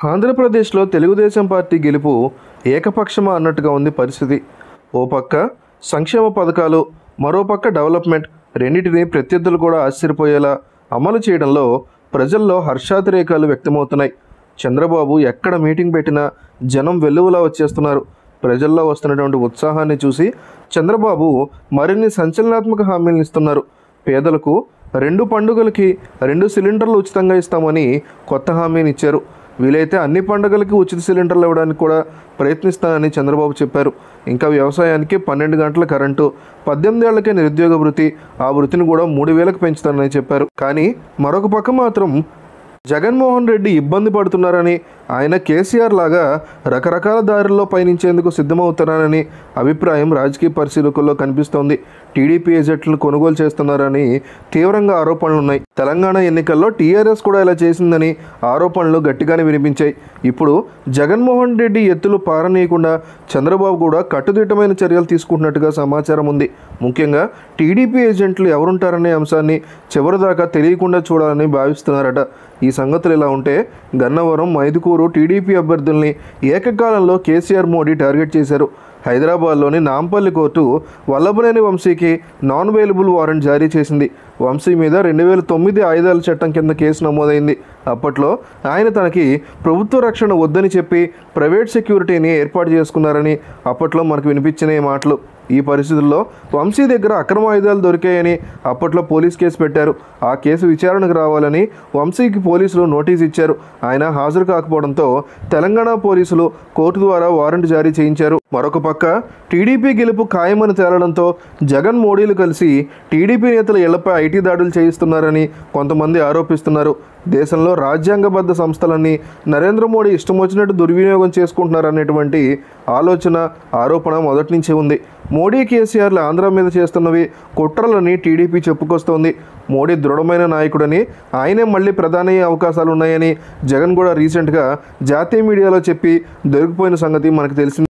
ఆంధ్రప్రదేశ్లో తెలుగుదేశం పార్టీ గెలుపు ఏకపక్షమా అన్నట్టుగా ఉంది పరిస్థితి. ఓ పక్క సంక్షేమ పథకాలు, మరోపక్క డెవలప్మెంట్ రెండింటినీ ప్రత్యర్థులు కూడా ఆశ్చర్యపోయేలా అమలు చేయడంలో ప్రజల్లో హర్షాతిరేకాలు వ్యక్తమవుతున్నాయి. చంద్రబాబు ఎక్కడ మీటింగ్ పెట్టినా జనం వెల్లువలా వచ్చేస్తున్నారు. ప్రజల్లో వస్తున్నటువంటి ఉత్సాహాన్ని చూసి చంద్రబాబు మరిన్ని సంచలనాత్మక హామీలను ఇస్తున్నారు. పేదలకు 2 పండుగలకి 2 సిలిండర్లు ఉచితంగా ఇస్తామని కొత్త హామీని ఇచ్చారు. వీలైతే అన్ని పండుగలకి ఉచిత సిలిండర్లు ఇవ్వడానికి కూడా ప్రయత్నిస్తానని చంద్రబాబు చెప్పారు. ఇంకా వ్యవసాయానికి 12 గంటల కరెంటు, 18 ఏళ్లకే నిరుద్యోగ వృత్తి, ఆ వృత్తిని కూడా 3000కు పెంచుతానని చెప్పారు. కానీ మరొక పక్క మాత్రం జగన్మోహన్ రెడ్డి ఇబ్బంది పడుతున్నారని, ఆయన కేసీఆర్ లాగా రకరకాల దారుల్లో పయనించేందుకు సిద్ధమవుతున్నారని అభిప్రాయం రాజకీయ పరిశీలకుల్లో కనిపిస్తోంది. టీడీపీ ఏజెంట్లను కొనుగోలు చేస్తున్నారని తీవ్రంగా ఆరోపణలున్నాయి. తెలంగాణ ఎన్నికల్లో టీఆర్ఎస్ కూడా ఇలా చేసిందని ఆరోపణలు గట్టిగానే వినిపించాయి. ఇప్పుడు జగన్మోహన్ రెడ్డి ఎత్తులు పారనీయకుండా చంద్రబాబు కూడా కట్టుదిట్టమైన చర్యలు తీసుకుంటున్నట్టుగా సమాచారం ఉంది. ముఖ్యంగా టీడీపీ ఏజెంట్లు ఎవరుంటారనే అంశాన్ని చివరిదాకా తెలియకుండా చూడాలని భావిస్తున్నారట. ఈ సంగతులు ఇలా ఉంటే గన్నవరం, మైదుకూరు టీడీపీ అభ్యర్థుల్ని ఏకకాలంలో కేసీఆర్, మోడీ టార్గెట్ చేశారు. హైదరాబాద్లోని నాంపల్లి కోర్టు వల్లభనేని వంశీకి నాన్ అవైలబుల్ వారెంట్ జారీ చేసింది. వంశీ మీద 2009 ఆయుధాల చట్టం కింద కేసు నమోదైంది. అప్పట్లో ఆయన తనకి ప్రభుత్వ రక్షణ వద్దని చెప్పి ప్రైవేట్ సెక్యూరిటీని ఏర్పాటు చేసుకున్నారని అప్పట్లో మనకు వినిపించిన మాటలు. ఈ పరిస్థితుల్లో వంశీ దగ్గర అక్రమ ఆయుధాలు దొరికాయని అప్పట్లో పోలీస్ కేసు పెట్టారు. ఆ కేసు విచారణకు రావాలని వంశీకి పోలీసులు నోటీస్ ఇచ్చారు. ఆయన హాజరు కాకపోవడంతో తెలంగాణ పోలీసులు కోర్టు ద్వారా వారెంట్ జారీ చేయించారు. మరొక పక్క టీడీపీ గెలుపు ఖాయమని తేలడంతో జగన్, మోడీలు కలిసి టీడీపీ నేతల ఇళ్లపై ఐటీ దాడులు చేయిస్తున్నారని కొంతమంది ఆరోపిస్తున్నారు. దేశంలో రాజ్యాంగబద్ధ సంస్థలన్నీ నరేంద్ర మోడీ ఇష్టం వచ్చినట్టు దుర్వినియోగం చేసుకుంటున్నారనేటువంటి ఆరోపణ మొదటి నుంచే ఉంది. మోడీ, కేసీఆర్లు ఆంధ్ర మీద చేస్తున్నవి కుట్రలని టీడీపీ చెప్పుకొస్తోంది. మోడీ దృఢమైన నాయకుడని, ఆయనే మళ్ళీ ప్రధాని అయ్యే అవకాశాలు ఉన్నాయని జగన్ కూడా రీసెంట్గా జాతీయ మీడియాలో చెప్పి దొరికిపోయిన సంగతి మనకు తెలిసింది.